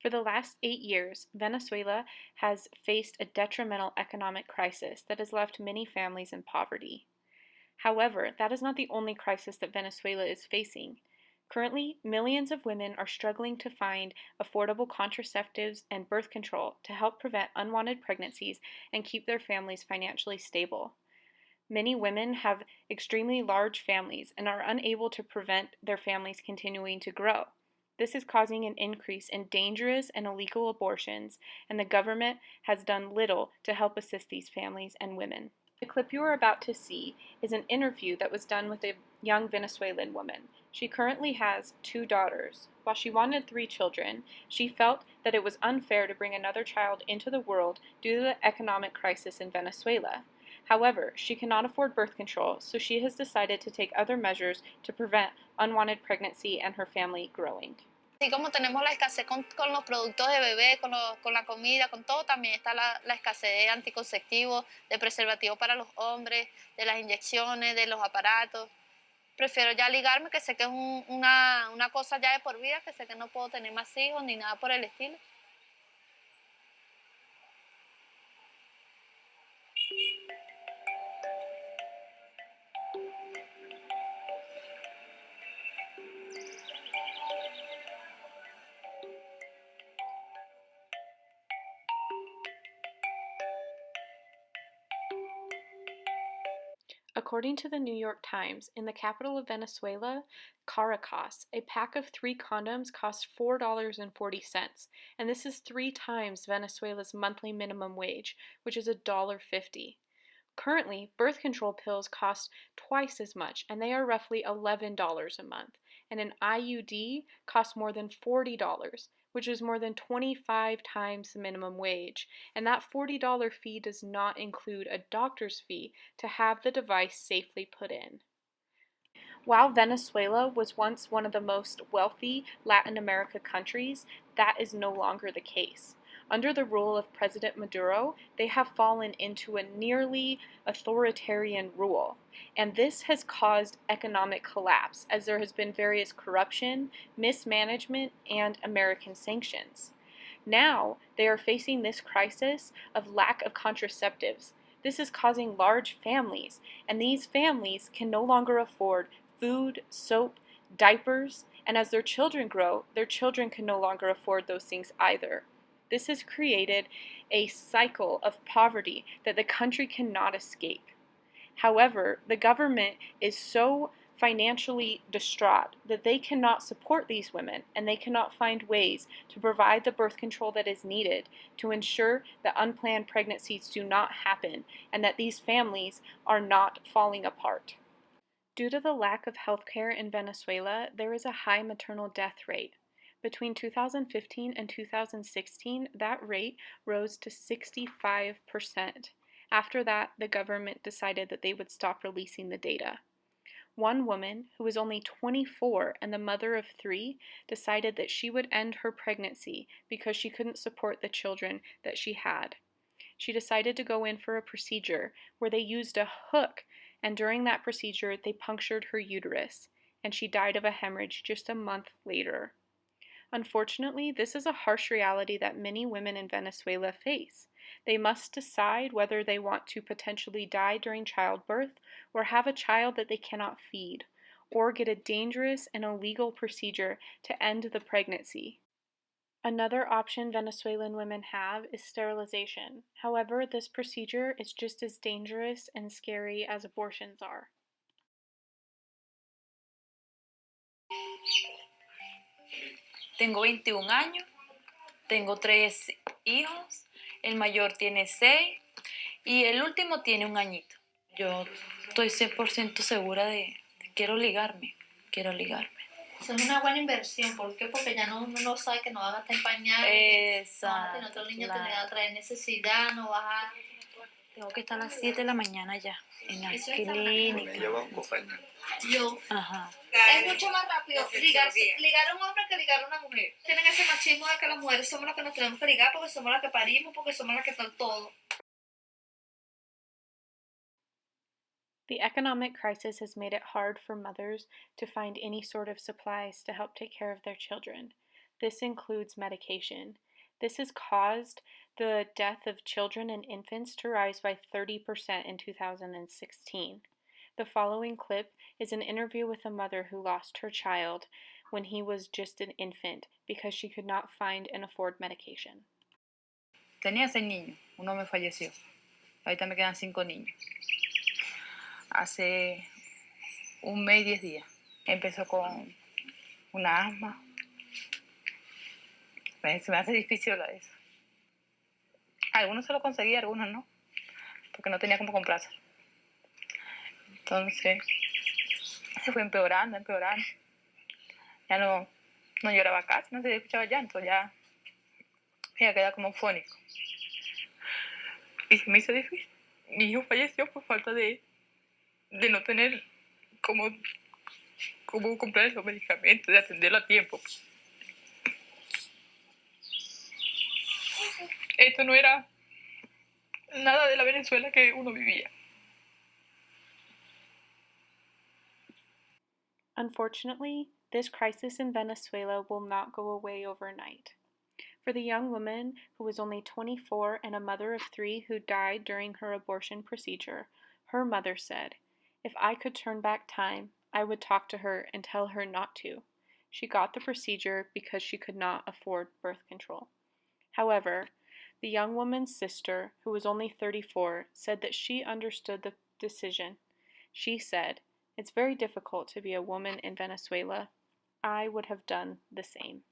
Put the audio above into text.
For the last 8 years, Venezuela has faced a detrimental economic crisis that has left many families in poverty. However, that is not the only crisis that Venezuela is facing. Currently, millions of women are struggling to find affordable contraceptives and birth control to help prevent unwanted pregnancies and keep their families financially stable. Many women have extremely large families and are unable to prevent their families continuing to grow. This is causing an increase in dangerous and illegal abortions, and the government has done little to help assist these families and women. The clip you are about to see is an interview that was done with a young Venezuelan woman. She currently has 2 daughters. While she wanted 3 children, she felt that it was unfair to bring another child into the world due to the economic crisis in Venezuela. However, she cannot afford birth control, so she has decided to take other measures to prevent unwanted pregnancy and her family growing. Así como tenemos la escasez con los productos de bebé, con la comida, con todo, también está la escasez de anticonceptivos, de preservativos para los hombres, de las inyecciones, de los aparatos. Prefiero ya ligarme, que sé que es una cosa ya de por vida, que sé que no puedo tener más hijos ni nada por el estilo. According to the New York Times, in the capital of Venezuela, Caracas, a pack of 3 condoms costs $4.40, and this is 3 times Venezuela's monthly minimum wage, which is $1.50. Currently, birth control pills cost twice as much, and they are roughly $11 a month, and an IUD costs more than $40, which is more than 25 times the minimum wage, and that $40 fee does not include a doctor's fee to have the device safely put in. While Venezuela was once one of the most wealthy Latin America countries, that is no longer the case. Under the rule of President Maduro, they have fallen into a nearly authoritarian rule, and this has caused economic collapse as there has been various corruption, mismanagement, and American sanctions. Now, they are facing this crisis of lack of contraceptives. This is causing large families, and these families can no longer afford food, soap, diapers, and as their children grow, their children can no longer afford those things either. This has created a cycle of poverty that the country cannot escape. However, the government is so financially distraught that they cannot support these women and they cannot find ways to provide the birth control that is needed to ensure that unplanned pregnancies do not happen and that these families are not falling apart. Due to the lack of health care in Venezuela, there is a high maternal death rate. Between 2015 and 2016, that rate rose to 65%. After that, the government decided that they would stop releasing the data. One woman, who was only 24 and the mother of 3, decided that she would end her pregnancy because she couldn't support the children that she had. She decided to go in for a procedure where they used a hook, and during that procedure, they punctured her uterus, and she died of a hemorrhage just a month later. Unfortunately, this is a harsh reality that many women in Venezuela face. They must decide whether they want to potentially die during childbirth or have a child that they cannot feed, or get a dangerous and illegal procedure to end the pregnancy. Another option Venezuelan women have is sterilization. However, this procedure is just as dangerous and scary as abortions are. Tengo 21 años, tengo 3 hijos, el mayor tiene 6 y el último tiene 1 añito. Yo estoy 100% segura de quiero ligarme. Eso es una buena inversión. ¿Por qué? Porque ya uno sabe que no vas a gastar en pañales, no vas a tener otro niño, claro. te va a traer necesidad, no vas a... Tengo que estar a las 7 de la mañana ya en la Eso es clínica. Lleva un compañero. Ajá. Es mucho más rápido ligar a un hombre que ligar a una mujer. Tienen ese machismo de que las mujeres somos las que nos tenemos que ligar porque somos las que parimos, porque somos las que están todo. The economic crisis has made it hard for mothers to find any sort of supplies to help take care of their children. This includes medication. This has caused the death of children and infants to rise by 30% in 2016. The following clip is an interview with a mother who lost her child when he was just an infant because she could not find and afford medication. Tenía 6 niños, uno me falleció. Ahorita me quedan 5 niños. Hace un mes y 10 días. Empezó con una asma. Se me hace difícil hablar de eso. Algunos se lo conseguía, algunos no. Porque no tenía cómo comprarse. Entonces, se fue empeorando. Ya no lloraba casi, no se escuchaba llanto, ya queda como fónico. Y se me hizo difícil. Mi hijo falleció por falta de no tener cómo comprar esos medicamentos, de atenderlo a tiempo. Esto no era nada de la Venezuela que uno vivía. Unfortunately, this crisis in Venezuela will not go away overnight. For the young woman who was only 24 and a mother of 3 who died during her abortion procedure, her mother said, "If I could turn back time, I would talk to her and tell her not to." She got the procedure because she could not afford birth control. However, the young woman's sister, who was only 34, said that she understood the decision. She said, "It's very difficult to be a woman in Venezuela. I would have done the same."